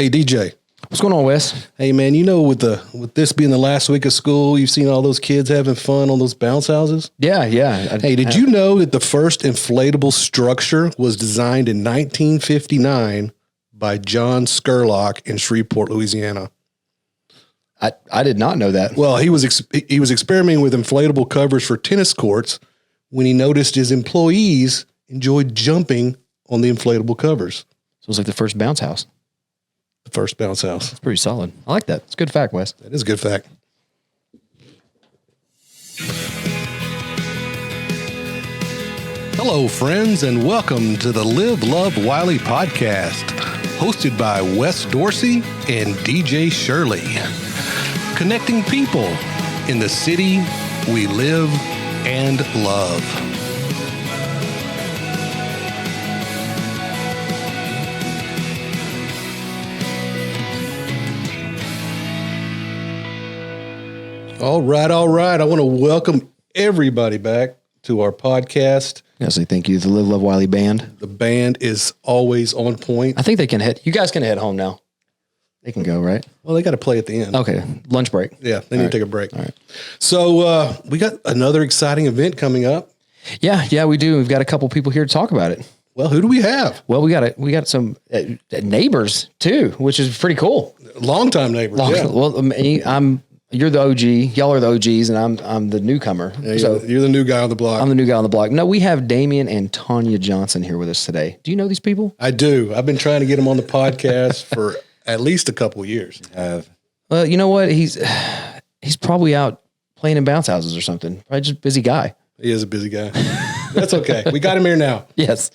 Hey, DJ. What's going on, Wes? Hey, man, you know, with this being the last week of school, you've seen all those kids having fun on those bounce houses? Yeah. Hey, did you know that the first inflatable structure was designed in 1959 by John Scurlock in Shreveport, Louisiana? I did not know that. Well, he was experimenting with inflatable covers for tennis courts when he noticed his employees enjoyed jumping on the inflatable covers. So it was like the first bounce house. The first bounce house. It's pretty solid. I like that. It's a good fact, Wes. That is a good fact. Hello, friends, and welcome to the Live, Love, Wiley podcast, hosted by Wes Dorsey and DJ Shirley. Connecting people in the city we live and love. All right. I want to welcome everybody back to our podcast. Yes, I thank you. The Live, Love, Wiley band. The band is always on point. I think they can hit. You guys can head home now. They can go, right? Well, they got to play at the end. Okay. Lunch break. Yeah, they need to take a break. All right. So we got another exciting event coming up. Yeah, we do. We've got a couple people here to talk about it. Well, who do we have? Well, we got some neighbors too, which is pretty cool. Longtime neighbors. Yeah. Well, you're the OG. Y'all are the OGs, and I'm the newcomer. Yeah, you're the new guy on the block. I'm the new guy on the block. No, we have Damian and Tonya Johnson here with us today. Do you know these people? I do. I've been trying to get them on the podcast for at least a couple of years. Well, you know what? He's probably out playing in bounce houses or something. Probably just a busy guy. He is a busy guy. That's okay. We got him here now. Yes.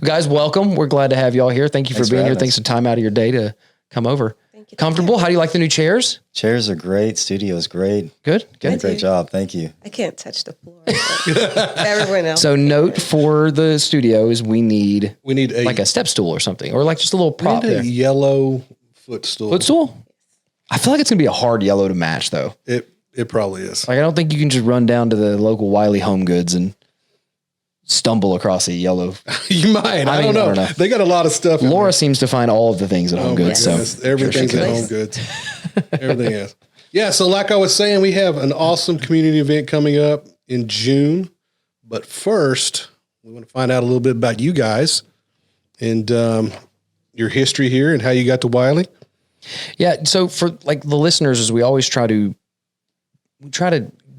Guys, welcome. We're glad to have you all here. Thanks for being here. Thanks for time out of your day to come over. Thank you. Comfortable? How do you like the new chairs? Chairs are great. Studio's great. Good. Great job. Thank you. I can't touch the floor. Everyone else. So note for the studio is we need like a step stool or something, or like just a little prop. We need a yellow footstool. Footstool? I feel like it's going to be a hard yellow to match though. It probably is. Like, I don't think you can just run down to the local Wiley Home Goods and stumble across a yellow. You might. I don't know. They got a lot of stuff. Laura seems to find all of the things at Home Goods. So everything's at Home Goods. Everything is. Yeah. So like I was saying, we have an awesome community event coming up in June. But first, we want to find out a little bit about you guys and your history here and how you got to Wiley. Yeah. So for like the listeners, as we always try to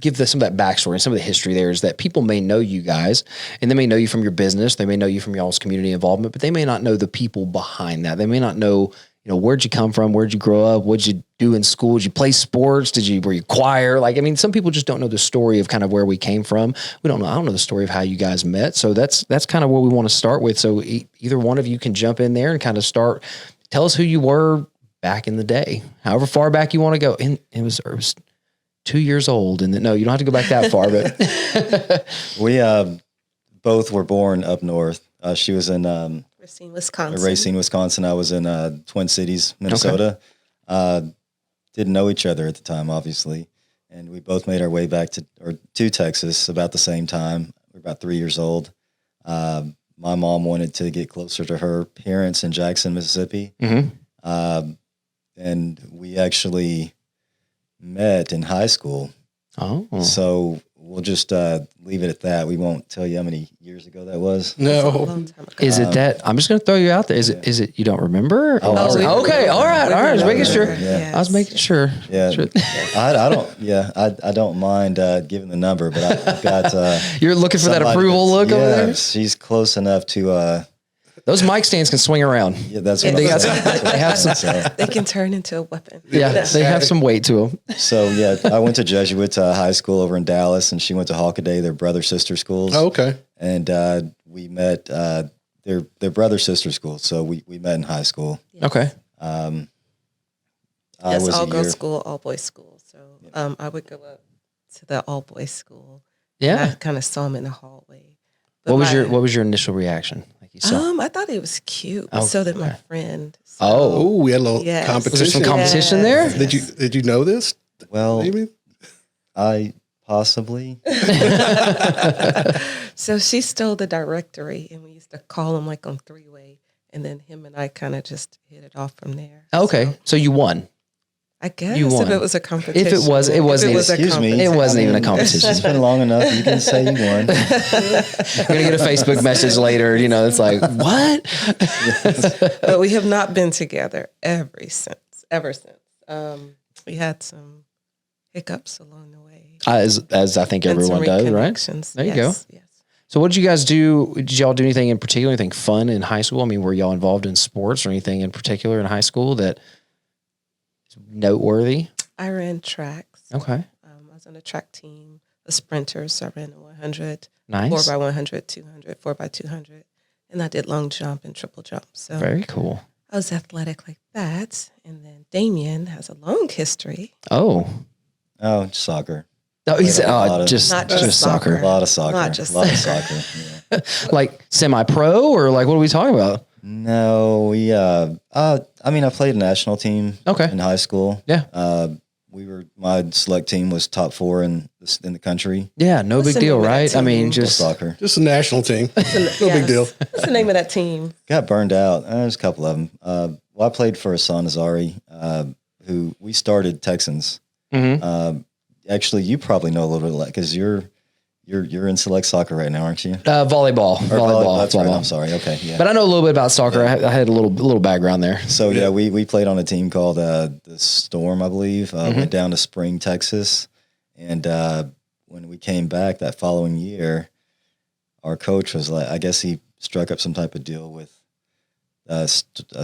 give some of that backstory and some of the history there is that people may know you guys and they may know you from your business. They may know you from y'all's community involvement, but they may not know the people behind that. They may not know, where'd you come from? Where'd you grow up? What'd you do in school? Did you play sports? Were you choir? Some people just don't know the story of kind of where we came from. I don't know the story of how you guys met. So that's kind of what we want to start with. So either one of you can jump in there and kind of tell us who you were back in the day, however far back you want to go. And it was 2 years old. And no, you don't have to go back that far, but we both were born up north. She was in Racine, Wisconsin. I was in Twin Cities, Minnesota. Okay. Didn't know each other at the time, obviously. And we both made our way back to Texas about the same time. We were about 3 years old. My mom wanted to get closer to her parents in Jackson, Mississippi. Mm-hmm. And we actually met in high school. Oh. So we'll just leave it at that. We won't tell you how many years ago that was. No. Is it that? I'm just going to throw you out there. Is it you don't remember? Okay. All right. I was making sure. Yeah. I was making sure. Yeah. Sure. I don't mind giving the number, but I've got You're looking for that approval look over there? She's close enough to those mic stands can swing around. Yeah, that's what they have some. They can turn into a weapon. Yeah, they have some weight to them. So yeah, I went to Jesuit high school over in Dallas, and she went to Hockaday, their brother sister schools. Oh, okay. And we met their brother sister schools. So we met in high school. Yes. Okay. Yes, all girls school, all boys school. So I would go up to the all boys school. Yeah. I kind of saw him in the hallway. But what was your initial reaction? I thought it was cute. Oh, so did my friend. So, we had a little competition. Was there some competition there? Did you know this? Well, maybe? I possibly. So she stole the directory, and we used to call them like on three-way. And then him and I kind of just hit it off from there. Okay. So you won. I guess You won. if it was a competition. If it wasn't Excuse me. It wasn't even a competition. It's been long enough. You can say you won. You're going to get a Facebook message later. It's like, what? But we have not been together ever since. We had some hiccups along the way. As I think everyone does, right? There you go. Yes. So what did you guys do? Did y'all do anything in particular, anything fun in high school? I mean, were y'all involved in sports or anything in particular in high school that is noteworthy? I ran tracks. Okay. I was on a track team, the sprinters. So I ran the 100, Nice. 4x100, 200, 4x200. And I did long jump and triple jump. So Very cool. I was athletic like that. And then Damian has a long history. Oh. Oh, soccer. No, he said, just soccer. A lot of soccer. Not just a lot of soccer. Yeah. Like semi-pro or like, what are we talking about? No, I played national team in high school. Yeah. My select team was top 4 in the country. Yeah. No big deal, right? I mean, just soccer. Just a national team. No big deal. What's the name of that team? Got burned out. There's a couple of them. I played for Hassan Azari, who we started Texans. Mm-hmm. Actually, you probably know a little bit because you're in select soccer right now, aren't you? Volleyball. Volleyball. That's right. I'm sorry. Okay. Yeah. But I know a little bit about soccer. Yeah. I had a little background there. So we played on a team called the Storm, I believe. Went down to Spring, Texas, and when we came back that following year, our coach was like, I guess he struck up some type of deal with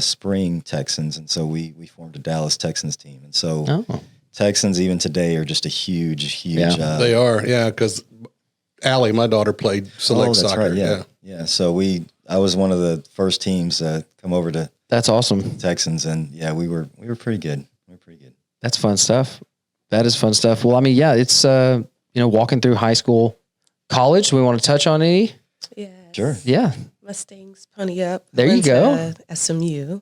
Spring Texans, and so we formed a Dallas Texans team, and so Texans even today are just a huge. They are, because Allie, my daughter, played select soccer. Right, yeah. So I was one of the first teams to come over to. That's awesome. Texans, and we were pretty good. That's fun stuff. That is fun stuff. Well, I mean, it's walking through high school, college. Do we want to touch on any? Yeah. Sure. Yeah. Mustangs, pony up. There you go. SMU.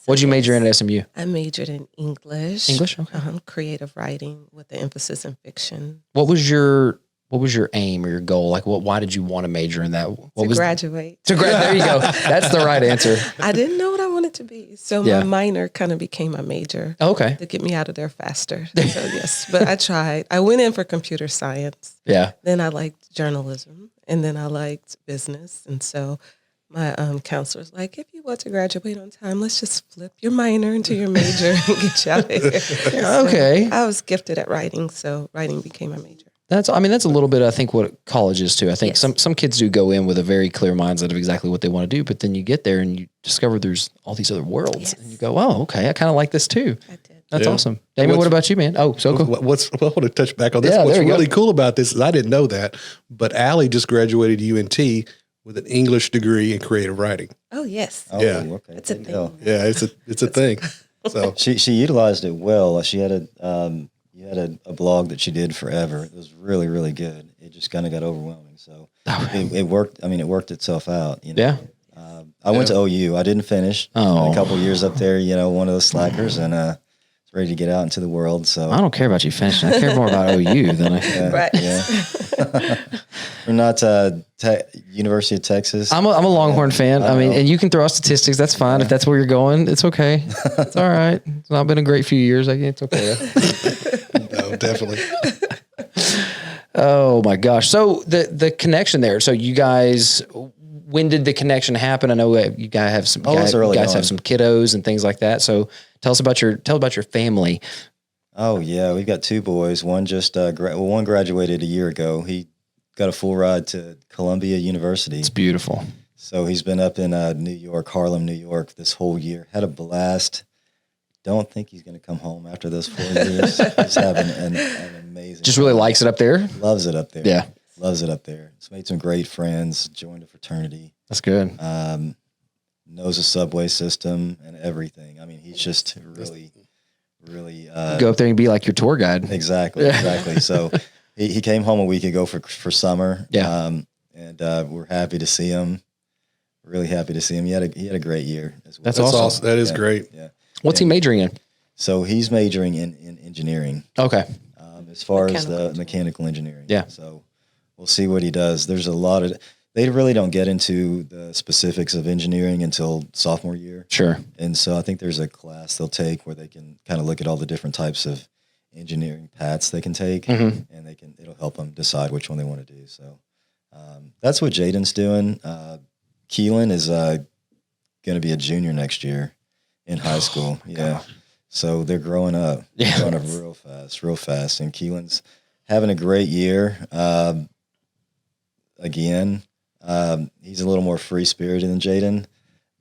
What'd you major in at SMU? I majored in English. English, okay. Creative writing with the emphasis in fiction. What was your aim or your goal? Like, why did you want to major in that? Graduate. There you go. That's the right answer. I didn't know what I wanted to be. So my minor kind of became my major. Okay. To get me out of there faster. So yes, but I tried. I went in for computer science. Yeah. Then I liked journalism, and then I liked business. And so my counselor was like, if you want to graduate on time, let's just flip your minor into your major and get you out of here. Okay. So I was gifted at writing, so writing became my major. That's a little bit, I think, what college is too. I think some kids do go in with a very clear mindset of exactly what they want to do, but then you get there and you discover there's all these other worlds and you go, oh, okay, I kind of like this too. I did. That's awesome. Damien, what about you, man? Oh, so cool. I want to touch back on this. What's really cool about this is I didn't know that, but Allie just graduated UNT with an English degree in creative writing. Oh, yes. Oh, yeah. Okay. It's a thing. Yeah, it's a thing. So she utilized it well. She had a blog that she did forever. It was really, really good. It just kind of got overwhelming. So it worked. I mean, it worked itself out. Yeah. I went to OU. I didn't finish. A couple years up there, one of those slackers, and was ready to get out into the world. So I don't care about you finishing. I care more about OU than I. Right. Yeah. We're not University of Texas. I'm a Longhorn fan. I mean, and you can throw out statistics. That's fine. If that's where you're going, it's okay. It's all right. It's not been a great few years. It's okay. no, definitely. Oh my gosh. So the connection there. So you guys, when did the connection happen? I know you guys have some have some kiddos and things like that. So tell about your family. Oh yeah, we've got 2 boys. One just one graduated a year ago. He got a full ride to Columbia University. It's beautiful. So he's been up in New York, Harlem, New York this whole year. Had a blast. Don't think he's going to come home after those 4 years. He's having an amazing. Just really likes it up there. Loves it up there. Yeah, loves it up there. He's made some great friends. Joined a fraternity. That's good. Knows the subway system and everything. I mean, he's just really go up there and be like your tour guide. Exactly. So he came home a week ago for summer. Yeah. And we're happy to see him. Really happy to see him. He had a great year as well. That's awesome. That is great. Yeah. What's he majoring in? So he's majoring in engineering. Okay. As far as the mechanical engineering. Yeah. So we'll see what he does. There's a lot of they really don't get into the specifics of engineering until sophomore year. Sure. And so I think there's a class they'll take where they can kind of look at all the different types of engineering paths they can take, and it'll help them decide which one they want to do. So that's what Jaden's doing. Keelan is going to be a junior next year in high school. Yeah. God. So they're growing up, growing up real fast. And Keelan's having a great year. Again, he's a little more free spirited than Jaden,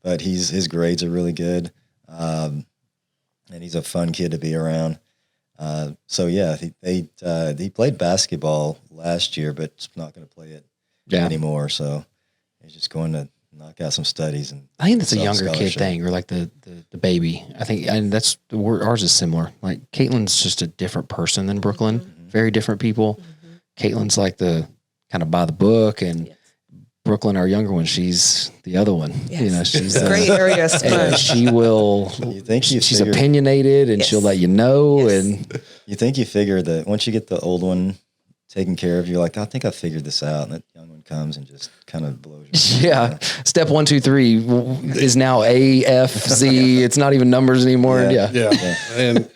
but his grades are really good. And he's a fun kid to be around. So yeah, he played basketball last year, but is not going to play it anymore. So he's just going to knock out some studies. And I think that's a younger kid thing, or like the baby. I think, and that's ours is similar. Like Caitlin's just a different person than Brooklyn. Very different people. Caitlin's like the kind of by the book, and Brooklyn, our younger one, she's the other one. Yes. You know, she's gray area sponge. She will. She's opinionated, and she'll let you know. And you think you figure that once you get the old one taken care of, you're like, I think I figured this out, and that young one comes and just kind of blows you. Yeah, step 1, 2, 3 is now A, F, Z. It's not even numbers anymore. Yeah. And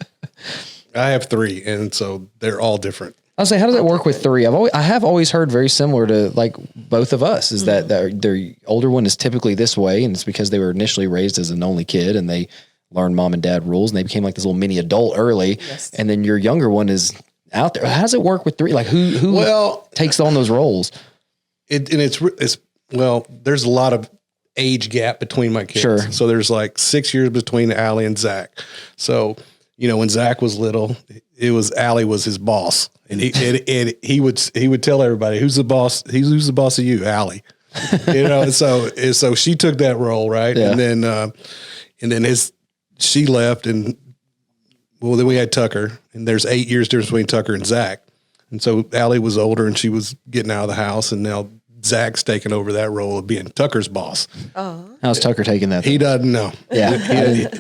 I have 3, and so they're all different. I'll say, how does that work with 3? I have always heard very similar to like both of us, is that their older one is typically this way, and it's because they were initially raised as an only kid and they learned mom and dad rules and they became like this little mini adult early. Yes. And then your younger one is out there. How does it work with 3? Like who takes on those roles? It's there's a lot of age gap between my kids. Sure. So there's like 6 years between Allie and Zach. So, you know, when Zach was little, it was Allie was his boss. And he would tell everybody, who's the boss? Who's the boss of you? Allie. You know, and so she took that role, right? Yeah. And then she left, and then we had Tucker, and there's 8 years difference between Tucker and Zach. And so Allie was older and she was getting out of the house, and now Zach's taking over that role of being Tucker's boss. Oh. How's Tucker taking that? He doesn't know. Yeah.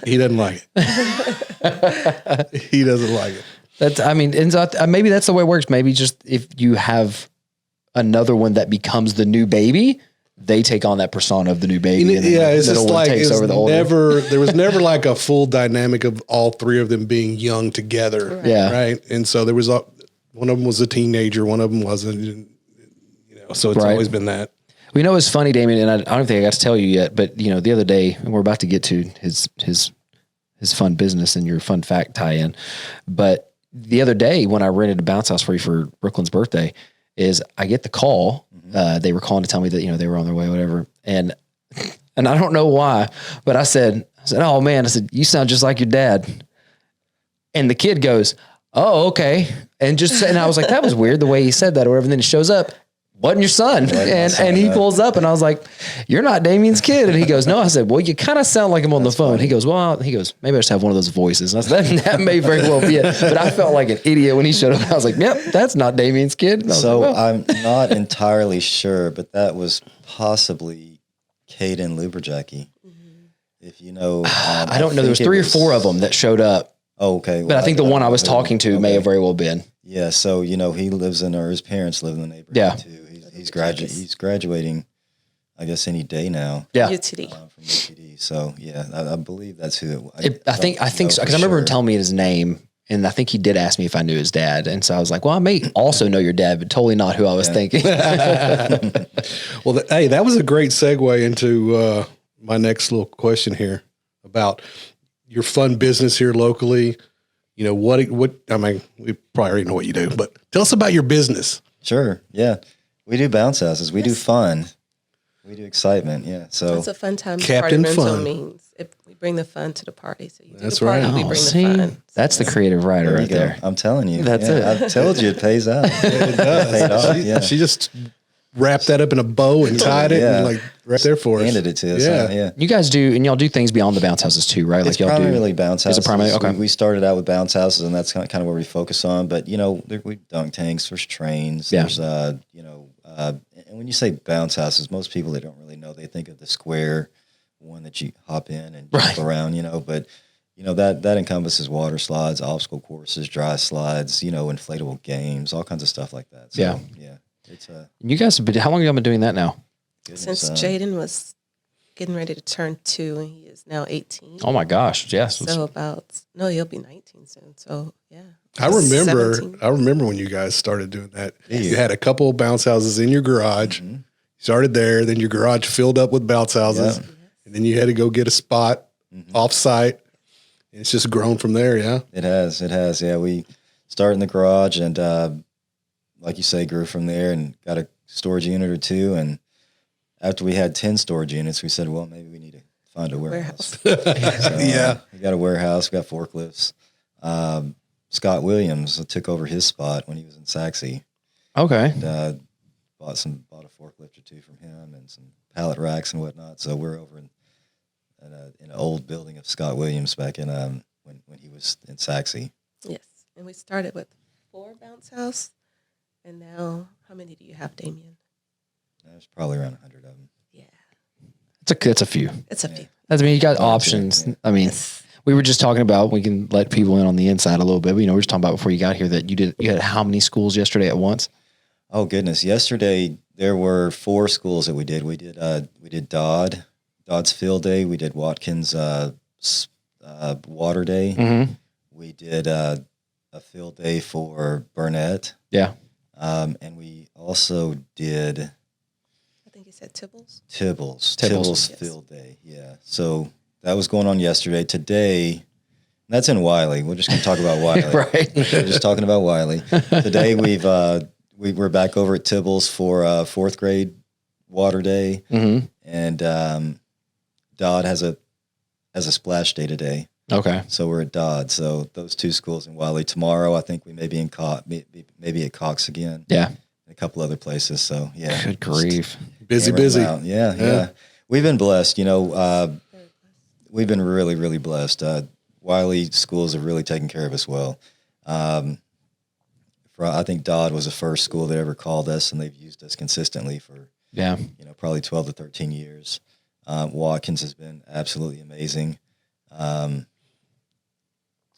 He doesn't like it. He doesn't like it. And so maybe that's the way it works. Maybe just if you have another one that becomes the new baby, they take on that persona of the new baby. And it's just like there was never like a full dynamic of all 3 of them being young together. Right. Yeah. Right. And so there was one of them was a teenager, one of them wasn't. You know, so it's always been that. We know it's funny, Damian, and I don't think I got to tell you yet, but you know, the other day, and we're about to get to his fun business and your fun fact tie-in, but the other day when I rented a bounce house for you for Brooklyn's birthday, is I get the call. They were calling to tell me that, you know, they were on their way, whatever. And I don't know why, but I said, oh man, you sound just like your dad. And the kid goes, oh, okay. And I was like, that was weird the way he said that or whatever. And then it shows up, wasn't your son. And he pulls up and I was like, you're not Damian's kid. And he goes, no. I said, well, you kind of sound like him on the phone. Funny. He goes, maybe I just have one of those voices. And I said, that may very well be it. But I felt like an idiot when he showed up. I was like, yep, that's not Damian's kid. So like, I'm not entirely sure, but that was possibly Caden Luberjacki. If you know. I don't know. There was 3 or 4 of them that showed up. Oh, okay. But I think the one I was talking to may have very well been. Yeah. So, you know, he lives his parents live in the neighborhood too. He's graduating, I guess, any day now. Yeah. UTD. From UTD. So yeah, I believe that's who I think so. Cause I remember him telling me his name, and I think he did ask me if I knew his dad. And so I was like, well, I may also know your dad, but totally not who I was thinking. Well, hey, that was a great segue into my next little question here about your fun business here locally. You know, what I mean, we probably already know what you do, but tell us about your business. Sure. Yeah. We do bounce houses. We do fun. We do excitement. Yeah. So it's a fun time. Captain Party Fun rental means we bring the fun to the party. So you do that's the party, right. we bring the fun. That's the creative writer right there. I'm telling you. That's it. I've told you it pays out. It does. She just wrapped that up in a bow and tied it and like right there for us. Handed it to us. Yeah. You guys do, and y'all do things beyond the bounce houses too, right? It's primarily bounce houses. Is it primarily? Okay. We started out with bounce houses, and that's kind of where we focus on. But you know, we dunk tanks. There's trains. Yeah. There's and when you say bounce houses, most people they don't really know. They think of the square one that you hop in and jump around. You know, but you know that encompasses water slides, obstacle courses, dry slides. You know, inflatable games, all kinds of stuff like that. So, yeah. It's you guys have been. How long have y'all been doing that now? Since Jaden was getting ready to turn 2, and he is now 18. Oh my gosh, yes. So he'll be 19 soon. So yeah. I remember when you guys started doing that. Yeah. You had a couple of bounce houses in your garage. Mm-hmm. You started there, then your garage filled up with bounce houses, and then you had to go get a spot off site. It's just grown from there. Yeah, it has. Yeah, we started in the garage, and like you say, grew from there, and got a storage unit or two, and after we had 10 storage units, we said, well, maybe we need to find a warehouse. So, we got a warehouse, we got forklifts. Scott Williams took over his spot when he was in Saxe. Okay. And, bought a forklift or two from him and some pallet racks and whatnot. So we're over in an old building of Scott Williams back in when he was in Saxe. Yes, and we started with 4 bounce house, and now how many do you have, Damian? There's probably around 100 of them. Yeah. It's a few. It's a few. I mean, you got options. Yeah. I mean, we were just talking about, we can let people in on the inside a little bit. But, we were just talking about before you got here that you had how many schools yesterday at once? Oh goodness. Yesterday there were 4 schools that we did. We did Dodd's field day. We did Watkins, water day. Mm-hmm. We did, a field day for Burnett. Yeah. And we also did, I think you said Tibbles yes. Field day. Yeah. So that was going on yesterday. Today, that's in Wiley. We're just going to talk about Wiley. Right. We're just talking about Wiley. Today we're back over at Tibbles for 4th grade water day. Mm-hmm. And Dodd has a splash day today. Okay. So we're at Dodd. So those 2 schools in Wiley. Tomorrow, I think we may be maybe at Cox again. Yeah. And a couple other places. So yeah. Good grief. Busy. Yeah. We've been blessed. We've been really, really blessed. Wiley schools have really taken care of us well. I think Dodd was the first school that ever called us, and they've used us consistently for probably 12 to 13 years. Watkins has been absolutely amazing.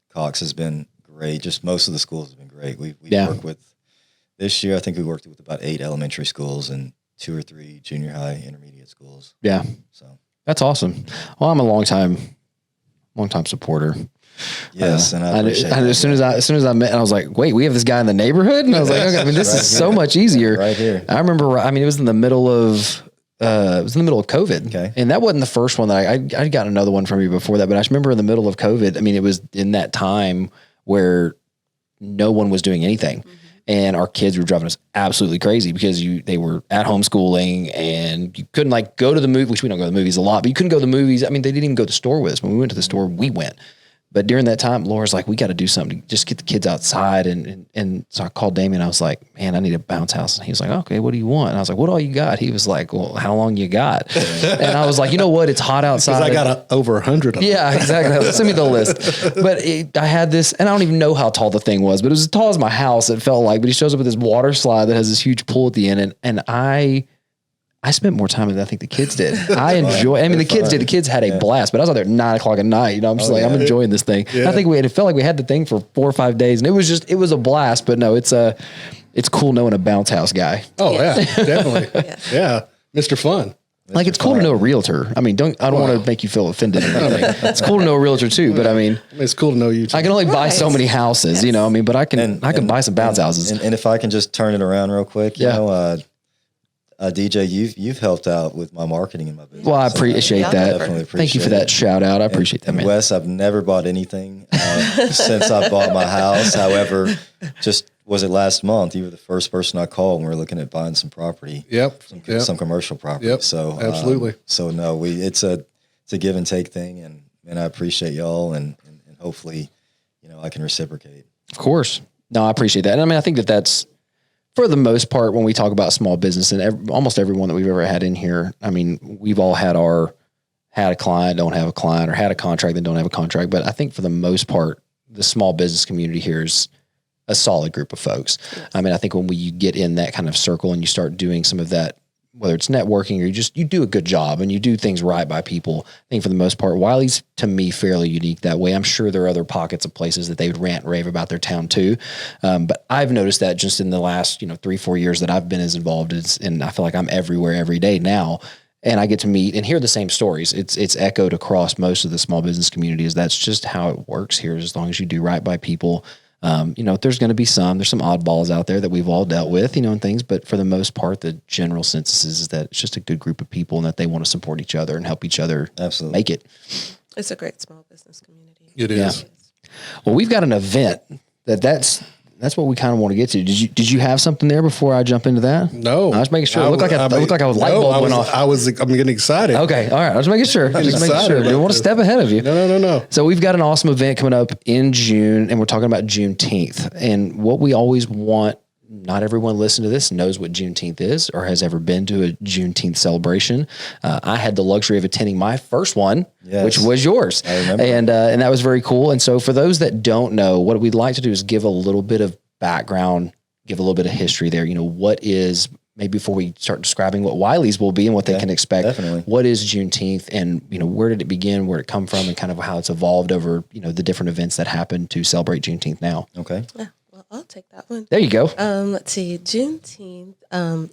Cox has been great. Just most of the schools have been great. We worked with this year. I think we worked with about 8 elementary schools and 2 or 3 junior high, intermediate schools. Yeah, so that's awesome. Well, I'm a long time supporter. Yes, and I appreciate that. As soon as I met, and I was like, "Wait, we have this guy in the neighborhood," and I was like, "Okay, I mean, this is so much easier." Right here. I remember. I mean, it was in the middle of COVID. Okay. And that wasn't the first one that I got another one from you before that, but I just remember in the middle of COVID, I mean, it was in that time where no one was doing anything. Mm-hmm. And our kids were driving us absolutely crazy because they were at home schooling and you couldn't go to the movie, which we don't go to the movies a lot, but you couldn't go to the movies. I mean, they didn't even go to the store with us. When we went to the store, we went. But during that time, Laura's like, we got to do something to just get the kids outside. And so I called Damian. I was like, man, I need a bounce house. And he was like, okay, what do you want? And I was like, what all you got? He was like, well, how long you got? And I was like, you know what? It's hot outside. Because I got over 100 of them. Yeah, exactly. Send me the list. But I had this, and I don't even know how tall the thing was, but it was as tall as my house, it felt like. But he shows up with this water slide that has this huge pool at the end. And I spent more time than I think the kids did. I enjoy. I mean, the kids did. The kids had a blast. But I was out there at 9:00 at night. I'm just I'm enjoying this thing. Yeah. I think it felt like we had the thing for 4 or 5 days, and it was a blast. But no, it's cool knowing a bounce house guy. Oh yeah, definitely. Yeah, Mr. Fun. Like it's cool to know a realtor. I mean, I don't want to make you feel offended or anything. It's cool to know a realtor too. But I mean, it's cool to know you too. I can only buy so many houses, but I can buy some bounce houses. And if I can just turn it around real quick, DJ, you've helped out with my marketing and my business. Well, I appreciate that. Definitely appreciate Thank you for that shout out. I appreciate that, man. Wes, I've never bought anything since I bought my house. However, was it last month? You were the first person I called when we were looking at buying some property. Yep. Some commercial property. Yep. So absolutely. So no, it's a give and take thing, and I appreciate y'all, and hopefully, I can reciprocate. Of course. No, I appreciate that. And I mean, I think that's, for the most part, when we talk about small business, and almost everyone that we've ever had in here, I mean, we've all had a client, don't have a client, or had a contract that don't have a contract. But I think for the most part, the small business community here is a solid group of folks. Yes. I mean, I think when you get in that kind of circle and you start doing some of that whether it's networking or you do a good job and you do things right by people. I think for the most part, Wiley's to me fairly unique that way. I'm sure there are other pockets of places that they would rant and rave about their town too. But I've noticed that just in the last, 3-4 years that I've been as involved and I feel like I'm everywhere every day now. And I get to meet and hear the same stories. It's echoed across most of the small business communities. That's just how it works here. As long as you do right by people, there's going to be there's some oddballs out there that we've all dealt with, and things. But for the most part, the general census is that it's just a good group of people and that they want to support each other and help each other make it. It's a great small business community. It is. Yeah. Well, we've got an event that's what we kind of want to get to. Did you have something there before I jump into that? No, I was making sure. It looked like a light bulb went off. I'm getting excited. Okay, all right. I was making sure. We don't want to step ahead of you. No. So we've got an awesome event coming up in June, and we're talking about Juneteenth. And what we always want. Not everyone listening to this knows what Juneteenth is or has ever been to a Juneteenth celebration. I had the luxury of attending my first one, which was yours. I remember. And that was very cool. And so for those that don't know, what we'd like to do is give a little bit of background, give a little bit of history there. What is, maybe before we start describing what Wiley's will be and what they can expect, definitely. What is Juneteenth and, where did it begin, where did it come from, and kind of how it's evolved over, the different events that happen to celebrate Juneteenth now. Okay. Yeah. I'll take that one. There you go. Let's see. Juneteenth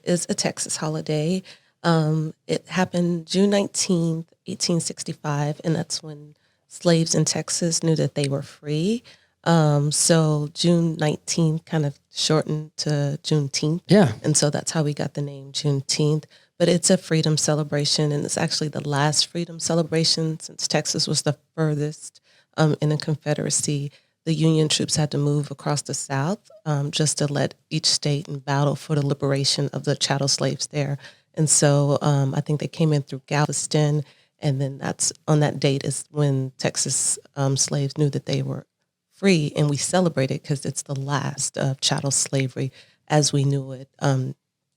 is a Texas holiday. It happened June 19th, 1865, and that's when slaves in Texas knew that they were free. So June 19th kind of shortened to Juneteenth. Yeah. And so that's how we got the name Juneteenth. But it's a freedom celebration, and it's actually the last freedom celebration since Texas was the furthest in the Confederacy. The Union troops had to move across the South just to let each state in battle for the liberation of the chattel slaves there. And so I think they came in through Galveston, and then that's on that date is when Texas slaves knew that they were free, and we celebrated because it's the last of chattel slavery as we knew it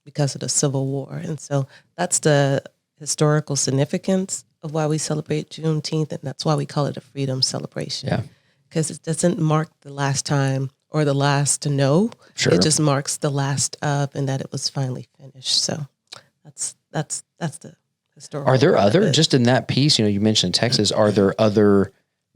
because of the Civil War. And so that's the historical significance of why we celebrate Juneteenth, and that's why we call it a freedom celebration. Yeah. Because it doesn't mark the last time or the last to know. Sure. It just marks the last of, and that it was finally finished. So that's the historical. Are there other, just in that piece, you mentioned Texas, are there other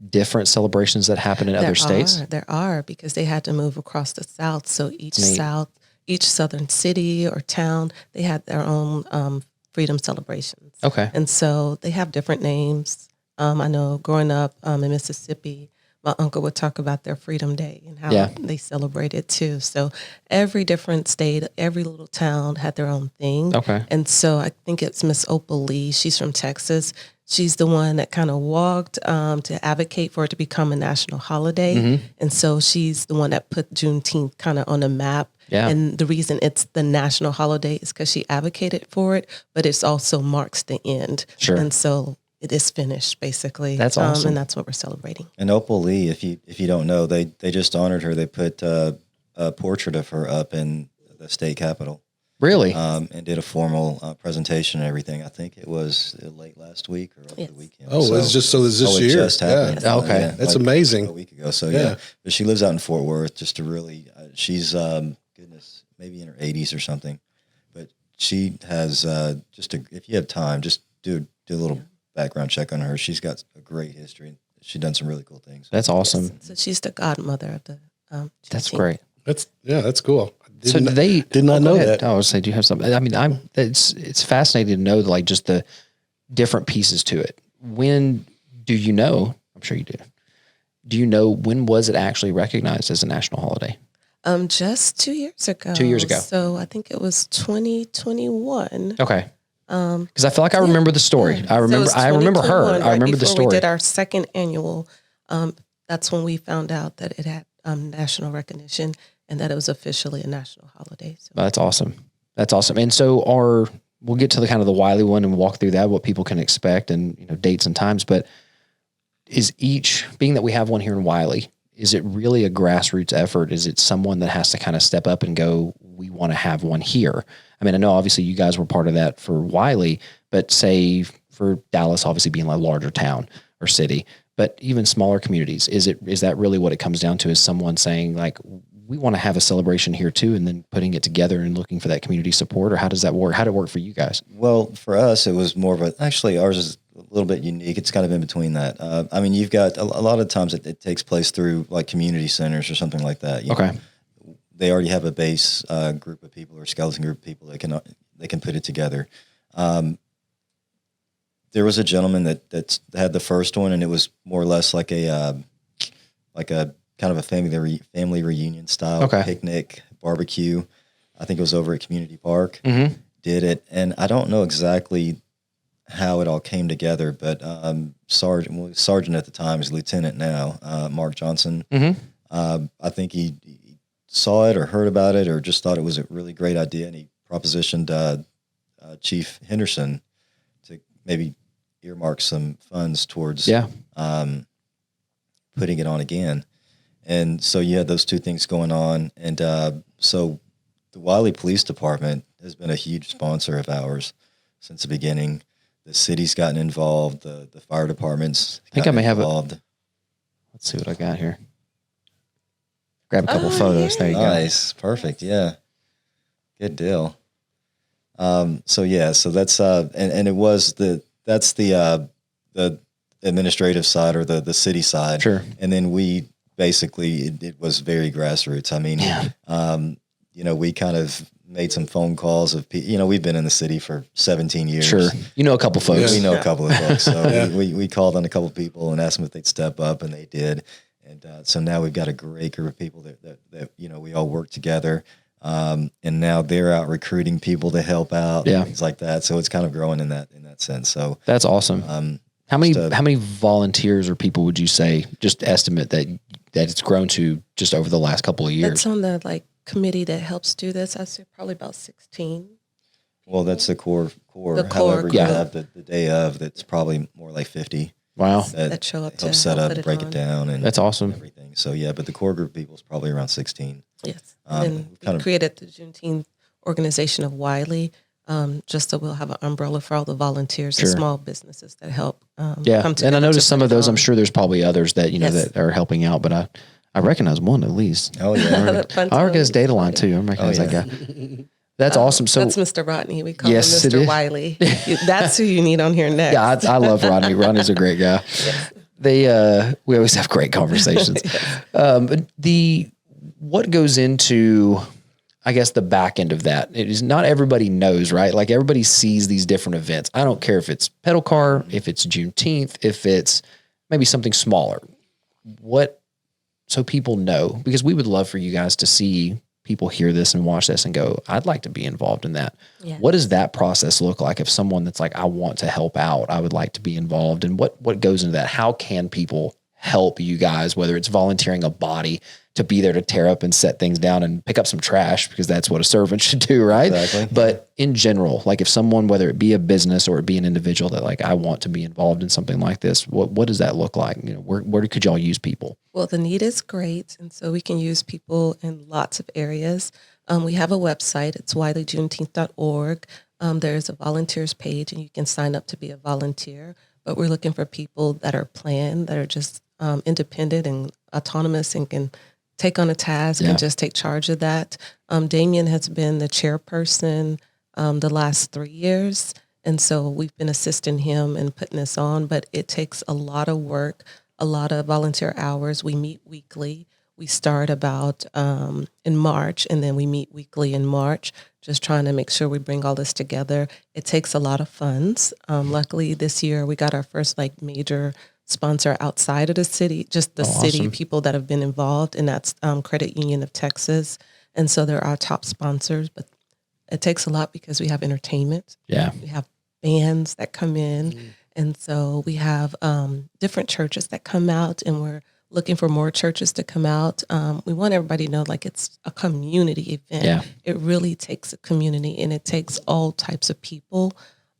different celebrations that happen in other states? There are, because they had to move across the South. So each southern city or town, they had their own freedom celebrations. Okay. And so they have different names. I know growing up in Mississippi, my uncle would talk about their Freedom Day and how they celebrate it too. So every different state, every little town had their own thing. Okay. And so I think it's Miss Opal Lee. She's from Texas. She's the one that kind of walked to advocate for it to become a national holiday. Mm-hmm. And so she's the one that put Juneteenth kind of on the map. Yeah. And the reason it's the national holiday is because she advocated for it, but it's also marks the end. Sure. And so it is finished, basically. That's awesome. And that's what we're celebrating. And Opal Lee, if you don't know, they just honored her. They put a portrait of her up in the state capitol. Really? And did a formal presentation and everything. I think it was late last week or over the weekend. Oh, it's just this it year. Just happened. Yeah. Okay. That's amazing. A week ago. So yeah. But she lives out in Fort Worth. Just to really, she's goodness, maybe in her 80s or something. But she has if you have time, just do a little background check on her. She's got a great history. She's done some really cool things. That's awesome. So she's the godmother of the. That's great. That's cool. Did not know that. I would say, do you have something? I mean, it's fascinating to know like just the different pieces to it. When do you know? I'm sure you do. Do you know when was it actually recognized as a national holiday? Just 2 years ago. 2 years ago. So I think it was 2021. Okay. Because I feel like I remember the story. Yeah. I remember her. Right, I remember the story. We did our second annual. That's when we found out that it had national recognition and that it was officially a national holiday. So. That's awesome. That's awesome. And so we'll get to the kind of the Wiley one and walk through that, what people can expect and dates and times. But being that we have one here in Wiley, is it really a grassroots effort? Is it someone that has to kind of step up and go, we want to have one here? I mean, I know obviously you guys were part of that for Wiley, but say for Dallas, obviously being a larger town or city, but even smaller communities, is that really what it comes down to? Is someone saying like, we want to have a celebration here too, and then putting it together and looking for that community support? Or how does that work? How did it work for you guys? Well, for us, it was more of actually ours is a little bit unique. It's kind of in between that. I mean, you've got a lot of times it takes place through like community centers or something like that. You know, they already have a base group of people or skeleton group of people that can put it together. There was a gentleman that had the first one, and it was more or less like a kind of a family reunion style picnic barbecue. I think it was over at Community Park. Mm-hmm. Did it, and I don't know exactly how it all came together, but Sergeant at the time is Lieutenant now, Mark Johnson. Mm-hmm. I think he saw it or heard about it or just thought it was a really great idea, and he propositioned Chief Henderson to maybe earmark some funds towards putting it on again. And so you had those two things going on. And so the Wiley Police Department has been a huge sponsor of ours since the beginning. The city's gotten involved. The fire departments I think I may involved. have it. Let's see what I got here. Grab a couple photos. There you go. Nice. Perfect. Yeah. Good deal. So that's and it was that's the administrative side or the city side. Sure. And then we basically, it was very grassroots. I mean, we kind of made some phone calls of people, we've been in the city for 17 years. Sure. You know a couple folks. We know a couple of folks. So we called on a couple of people and asked them if they'd step up, and they did. And so now we've got a great group of people that we all work together. And now they're out recruiting people to help out, and things like that. So it's kind of growing in that sense. So that's awesome. How many volunteers or people would you say, just estimate that it's grown to just over the last couple of years? That's on the committee that helps do this. I'd say probably about 16. Well, that's the core. The core. However, you have the day of, that's probably more like 50. Wow. That show up to help set up, break it it down, and that's awesome. Everything. So but the core group of people is probably around 16. Yes. And then we created the Juneteenth organization of Wiley, just so we'll have an umbrella for all the volunteers and small businesses that help. Come together. And I noticed some of those. I'm sure there's probably others that that are helping out, but I recognize one at least. Oh yeah. I recognize Data Line too. I recognize that guy. That's awesome. So that's Mr. Rodney. We call him Mr. Wiley. That's who you need on here next. Yeah, I love Rodney. Rodney's a great guy. Yes. We always have great conversations. What goes into, I guess, the back end of that? It is not everybody knows, right? Like everybody sees these different events. I don't care if it's pedal car, if it's Juneteenth, if it's maybe something smaller. So people know, because we would love for you guys to see people hear this and watch this and go, I'd like to be involved in that. Yes. What does that process look like if someone that's like, I want to help out, I would like to be involved? And what goes into that? How can people help you guys, whether it's volunteering a body to be there to tear up and set things down and pick up some trash, because that's what a servant should do, right? Exactly. But in general, like if someone, whether it be a business or it be an individual that like, I want to be involved in something like this, what does that look like? Where could y'all use people? Well, the need is great. And so we can use people in lots of areas. We have a website. It's wileyjuneteenth.org. There's a volunteers page, and you can sign up to be a volunteer. But we're looking for people that are planned, that are just independent and autonomous and can take on a task and just take charge of that. Damian has been the chairperson the last 3 years. And so we've been assisting him in putting this on, but it takes a lot of work, a lot of volunteer hours. We meet weekly. We start about in March, and then we meet weekly in March, just trying to make sure we bring all this together. It takes a lot of funds. Luckily, this year we got our first major sponsor outside of the city, just the city people that have been involved, and that's Credit Union of Texas. And so they're our top sponsors, but it takes a lot because we have entertainment. Yeah. We have bands that come in. And so we have different churches that come out, and we're looking for more churches to come out. We want everybody to know it's a community event. Yeah. It really takes a community, and it takes all types of people.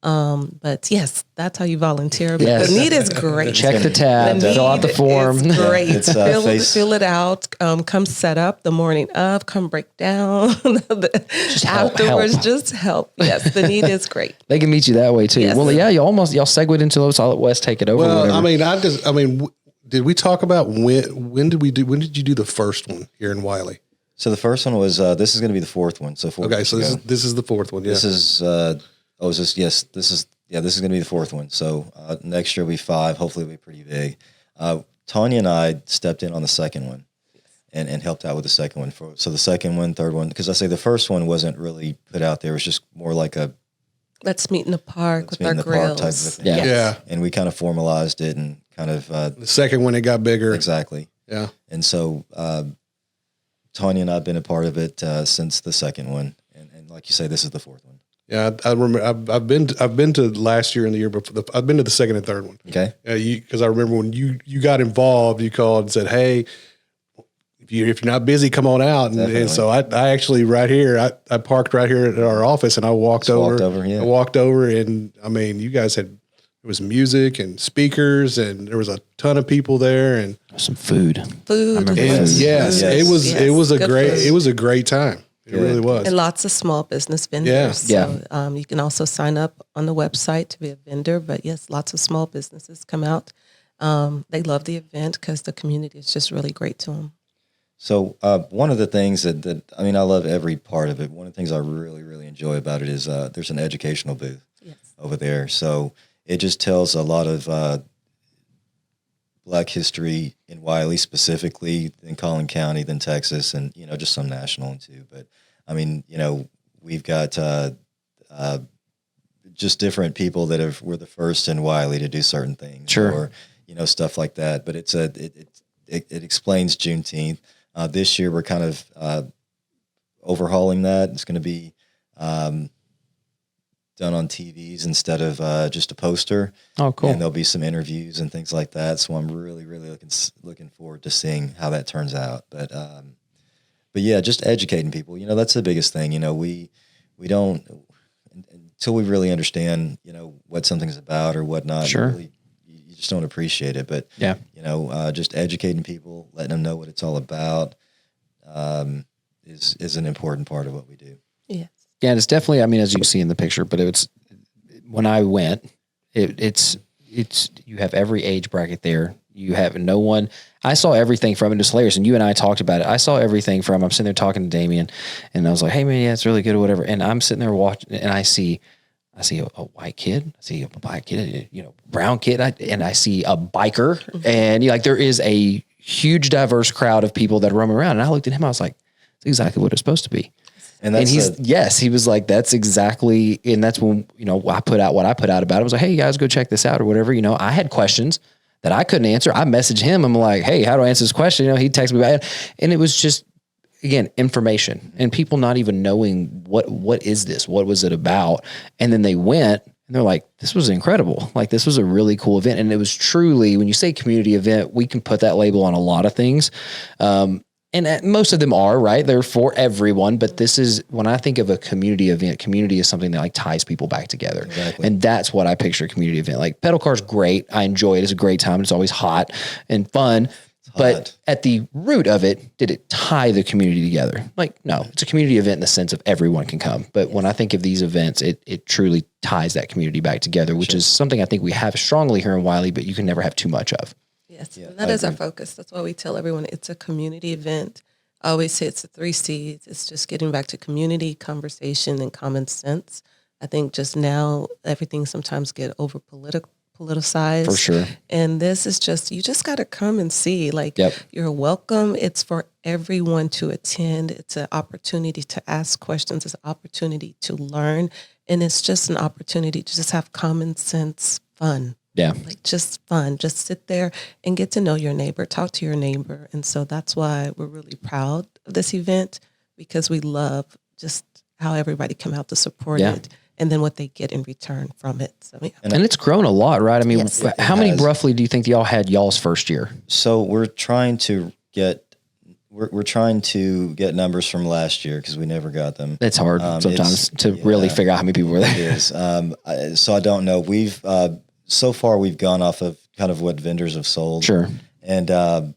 But yes, that's how you volunteer. But the need is great. Check the tab, fill out the form. It's great. Fill it out. Come set up the morning of. Come break down. Afterwards, just help. Yes, the need is great. They can meet you that way too. Yes. Well, yeah, y'all segued into those. I'll let Wes take it over. Well, did we talk about when did you do the first one here in Wiley? So the first one was this is going to be the fourth one. So okay, so this is the fourth one. Yeah. This is this is going to be the fourth one. So next year will be 5. Hopefully, it'll be pretty big. Tonya and I stepped in on the second one, and helped out with the second one. So the second one, third one, because I say the first one wasn't really put out there. It was just more like a let's meet in the park with our grills. Type of thing. Yeah. And we kind of formalized it and kind of the second one it got bigger. Exactly. Yeah. And so Tonya and I have been a part of it since the second one, and like you say, this is the fourth one. Yeah, I remember. I've been to last year and the year before. I've been to the second and third one. Okay. Because I remember when you got involved, you called and said, "Hey, if you're not busy, come on out." And so I actually right here, I parked right here at our office, and I walked over. Yeah. I walked over, and I mean, you guys had there was music and speakers, and there was a ton of people there, and some food. Yes, it was a great time. It really was. And lots of small business vendors. Yeah. So you can also sign up on the website to be a vendor. But yes, lots of small businesses come out. They love the event because the community is just really great to them. So one of the things that I mean, I love every part of it. One of the things I really, really enjoy about it is there's an educational booth over there. So it just tells a lot of Black history in Wiley, specifically in Collin County, then Texas, and just some national too. But I mean, we've got just different people that were the first in Wiley to do certain things, sure, or stuff like that. But it explains Juneteenth. This year we're kind of overhauling that. It's going to be done on TVs instead of just a poster. Oh, cool. And there'll be some interviews and things like that. So I'm really, really looking forward to seeing how that turns out. But yeah, just educating people. That's the biggest thing. We don't until we really understand what something's about or whatnot. Sure. You just don't appreciate it. But yeah, just educating people, letting them know what it's all about, is an important part of what we do. Yes. Yeah, it's definitely, I mean, as you see in the picture, but it's, when I went, it's, you have every age bracket there. You have no one, I saw everything from it. It's hilarious. And you and I talked about it. I saw everything from, I'm sitting there talking to Damian and I was like, hey man, yeah, it's really good or whatever. And I'm sitting there watching and I see a white kid, I see a black kid, brown kid, and I see a biker, and there is a huge diverse crowd of people that are roaming around. And I looked at him, I was like, that's exactly what it's supposed to be. And he was like, that's exactly, and that's when, I put out what I put out about it. I was like, hey, you guys go check this out or whatever. I had questions that I couldn't answer. I messaged him. I'm like, hey, how do I answer this question? He texted me back. And it was just, again, information and people not even knowing what is this? What was it about? And then they went and they're like, this was incredible. Like, this was a really cool event. And it was truly, when you say community event, we can put that label on a lot of things. And most of them are, right? They're for everyone. But this is, when I think of a community event, community is something that ties people back together. Exactly. And that's what I picture a community event. Like, pedal car's great. I enjoy it. It's a great time. It's always hot and fun. But at the root of it, did it tie the community together? Like, no, it's a community event in the sense of everyone can come. But when I think of these events, it truly ties that community back together, which is something I think we have strongly here in Wiley, but you can never have too much of. Yes, and that is our focus. That's why we tell everyone it's a community event. I always say it's the 3 C's. It's just getting back to community, conversation, and common sense. I think just now everything sometimes get over politicized. For sure. And this is just, you just got to come and see. You're welcome. It's for everyone to attend. It's an opportunity to ask questions. It's an opportunity to learn. And it's just an opportunity to just have common sense fun. Yeah. Just fun. Just sit there and get to know your neighbor, talk to your neighbor. And so that's why we're really proud of this event, because we love just how everybody come out to support it and then what they get in return from it. So, yeah. And it's grown a lot, right? I mean, how many roughly do you think y'all had y'all's first year? So we're trying to get numbers from last year because we never got them. It's hard sometimes to really figure out how many people were there. It is. So I don't know. We've so far we've gone off of kind of what vendors have sold. Sure. And the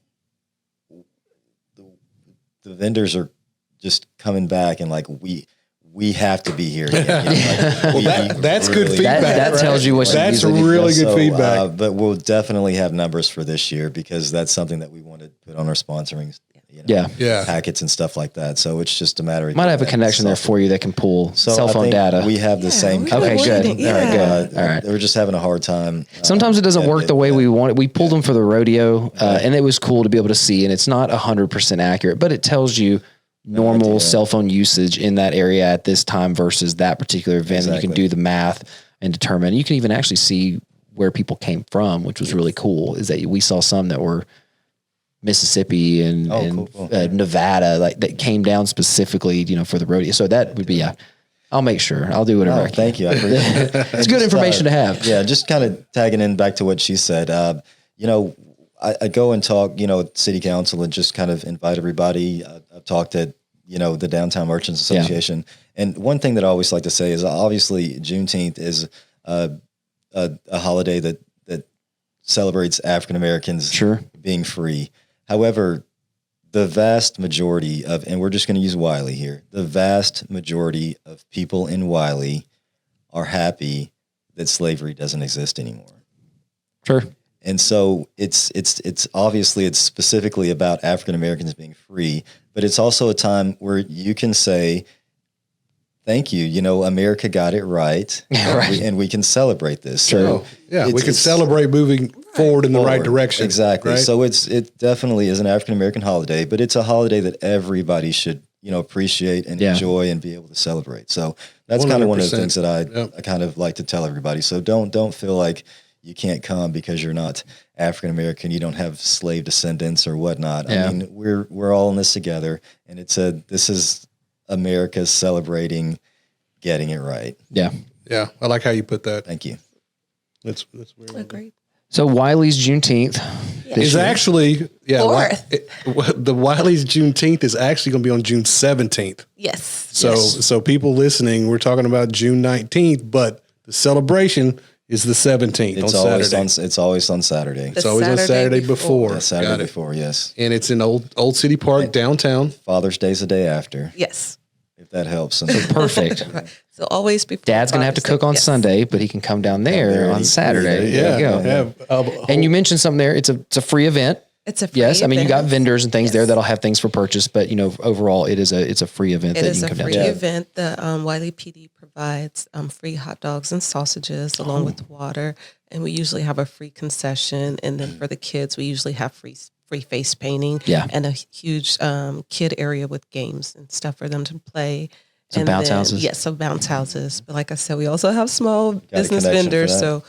vendors are just coming back and like, we have to be here again. That's good feedback. That tells you what that's really good feedback. But we'll definitely have numbers for this year because that's something that we want to put on our sponsoring. packets and stuff like that. So it's just a matter of might have a connection there for you that can pull cell phone data. We have the same. Okay, good. Yeah. All right, good. All right. They were just having a hard time. Sometimes it doesn't work the way we want it. We pulled them for the rodeo, and it was cool to be able to see. And it's not 100% accurate, but it tells you normal cell phone usage in that area at this time versus that particular event. Exactly. And you can do the math and determine. You can even actually see where people came from, which was really cool. Is that we saw some that were Mississippi and cool. Nevada, like that came down specifically, for the rodeo. So that would be I'll make sure. I'll do whatever I can. Thank you. I appreciate it. It's good information to have. Yeah, just kind of tagging in back to what she said. I go and talk, at city council and just kind of invite everybody. I've talked at, the Downtown Merchants Association. Yeah. And one thing that I always like to say is obviously Juneteenth is a holiday that celebrates African Americans being free. However, the vast majority and we're just going to use Wiley here, the vast majority of people in Wiley are happy that slavery doesn't exist anymore. Sure. And so it's obviously it's specifically about African Americans being free, but it's also a time where you can say, thank you. America got it right. And we can celebrate this. Sure. So we can celebrate moving forward in the right direction. Exactly. Right? So it definitely is an African American holiday, but it's a holiday that everybody should, appreciate and enjoy and be able to celebrate. So that's 100%. Kind of one of the things that I kind of like to tell everybody. So don't feel like you can't come because you're not African American, you don't have slave descendants or whatnot. Yeah. I mean, we're all in this together, and this is America celebrating getting it right. Yeah. Yeah. I like how you put that. Thank you. That's very great. So Wiley's Juneteenth is actually Fourth. The Wiley's Juneteenth is actually going to be on June 17th. Yes. So people listening, we're talking about June 19th, but the celebration is the 17th on Saturday. It's always on Saturday. It's always on Saturday before. Yeah, Saturday before, yes. And it's in Old City Park downtown. Father's Day's the day after. Yes. If that helps. Perfect. So always before. Dad's going to have to cook on Sunday, but he can come down there on Saturday. There you go. And you mentioned something there. It's a free event. It's a free event. I mean, you got vendors and things there that'll have things for purchase, but overall it's a free event that you can come down to. It is a free event. The Wiley PD provides free hot dogs and sausages along with water, and we usually have a free concession. And then for the kids, we usually have free face painting and a huge kid area with games and stuff for them to play. Some bounce houses? Yes, some bounce houses. But like I said, we also have small business vendors. So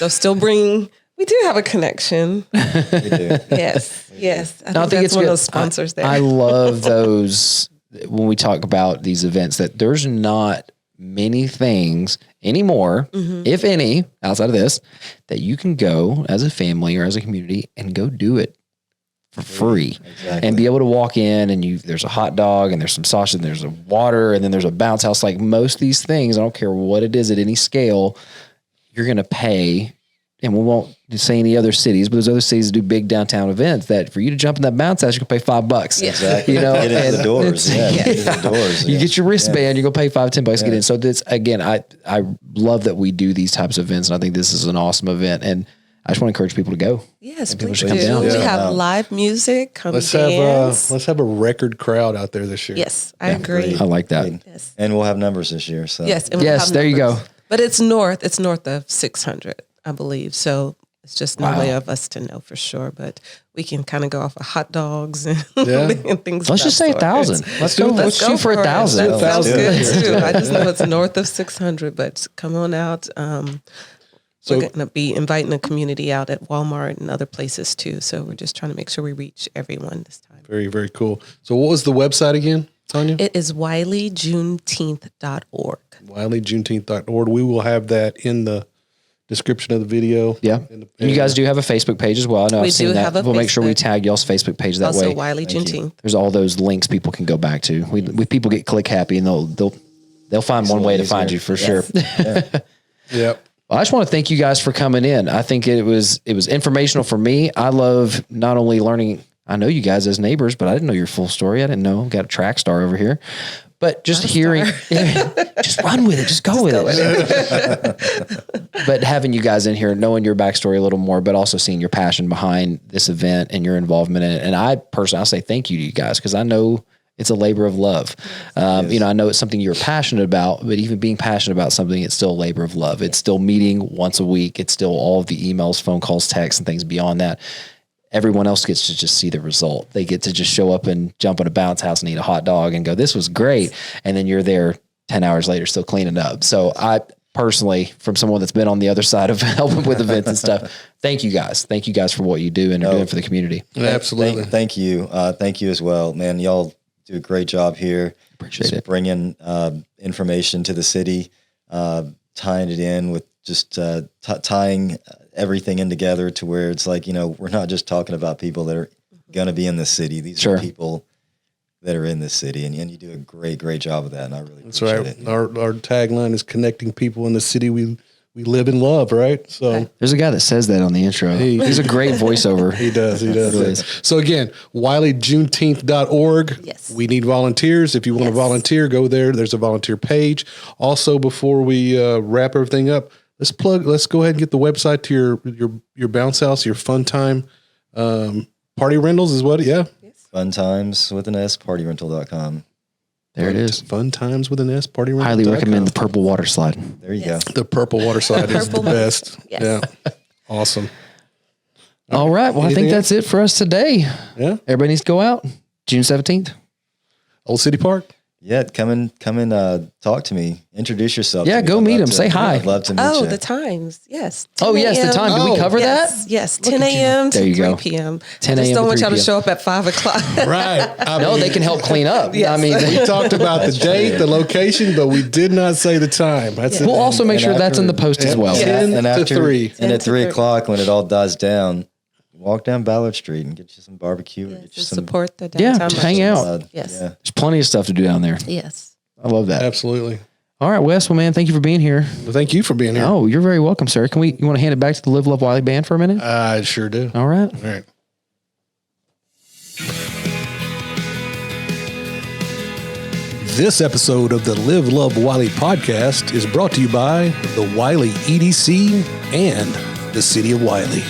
still bring... We do have a connection. We do. Yes. I think it's one good. of those sponsors there. I love those when we talk about these events, that there's not many things anymore, if any, outside of this, that you can go as a family or as a community and go do it for free and be able to walk in and there's a hot dog and there's some sausage and there's a water and then there's a bounce house. Like most of these things, I don't care what it is at any scale, you're going to pay. And we won't say any other cities, but there's other cities that do big downtown events that for you to jump in that bounce house, you can pay $5. Yeah. Exactly. Get into the doors. Get into the doors. You get your wristband, you go pay $5, $10 to get in. So this, again, I love that we do these types of events, and I think this is an awesome event. And I just want to encourage people to go. Yes, please do. Come down. We have live music. Let's have a record crowd out there this year. Yes, I agree. I like that. Yes. And we'll have numbers this year. So yes, there you go. But it's north. It's north of 600, I believe. So it's just no way of us to know for sure, but we can kind of go off of hot dogs and, and things. Let's just say 1,000. Let's go. Let's shoot for 1,000. That sounds good too. I just know it's north of 600, but come on out. We're going to be inviting the community out at Walmart and other places too. So we're just trying to make sure we reach everyone this time. Very, very cool. So what was the website again, Tonya? It is wileyjuneteenth.org. wileyjuneteenth.org. We will have that in the description of the video. Yeah. And you guys do have a Facebook page as well. I know I've seen that. We'll make sure we tag y'all's Facebook page that way. Also Wiley Juneteenth. There's all those links people can go back to. We people get click happy and they'll find one way to find you for sure. Yep. Well, I just want to thank you guys for coming in. I think it was informational for me. I love not only learning, I know you guys as neighbors, but I didn't know your full story. I didn't know. Got a track star over here. But just hearing, just run with it, just go with it. But having you guys in here, knowing your backstory a little more, but also seeing your passion behind this event and your involvement in it. And I personally, I'll say thank you to you guys, because I know it's a labor of love. You know, I know it's something you're passionate about, but even being passionate about something, it's still a labor of love. It's still meeting once a week. It's still all of the emails, phone calls, texts, and things beyond that. Everyone else gets to just see the result. They get to just show up and jump on a bounce house and eat a hot dog and go, this was great. And then you're there 10 hours later, still cleaning up. So I personally, from someone that's been on the other side of helping with events and stuff, thank you guys. Thank you guys for what you do and are doing for the community. Absolutely. Thank you. Thank you as well, man. Y'all do a great job here. Appreciate it. Bringing information to the city, tying it in with just tying everything in together to where it's like, you know, we're not just talking about people that are going to be in the city. These are people that are in this city, and you do a great job of that. And I really appreciate it. Our tagline is connecting people in the city we live and love, right? So there's a guy that says that on the intro. He's a great voiceover. He does. Really So again, WileyJuneteenth.org. Yes. We need volunteers. If you want to volunteer, go there. There's a volunteer page. Also, before we wrap everything up, let's go ahead and get the website to your bounce house, your fun time party rentals is what? Yeah. Fun Times with an S, partyrental.com. There it is. Fun Times with an S, partyrental.com. Highly recommend the purple water slide. There you go. The purple water slide is the best. Yes. Yeah. Awesome. All right. Well, I think that's it for us today. Yeah. Everybody needs to go out June 17th. Old City Park. Yeah, come and talk to me. Introduce yourself. Yeah, to me. go I'd meet love him. to- Say hi. I'd love to meet you. Oh, the times. Yes. Oh, yes, the time. Did we cover that? Yes. 10 a.m. There to you 3 go. p.m. 10 I just a.m. don't to want 3 y'all to p.m. show up at 5 o'clock. Right. No, they can help clean up. Yes. I mean, We talked about the date, the location, but we did not say the time. That's we'll also make and sure that's in the after- post as well. Yeah. 10 And to after 3. And 10 at to 3 3. o'clock, when it all dies down, walk down Ballard Street and get you some barbecue or Yes, get you and some support the Yeah, downtown. just hang merchants. out. Yes. Yeah. There's plenty of stuff to do down there. Yes. I love that. Absolutely. All right, Wes. Well, man, thank you for being here. Well, thank you for being here. Oh, you're very welcome, sir. You want to hand it back to the Live Love Wiley band for a minute? I sure do. All right. All right. This episode of the Live Love Wiley podcast is brought to you by the Wiley EDC and the City of Wiley.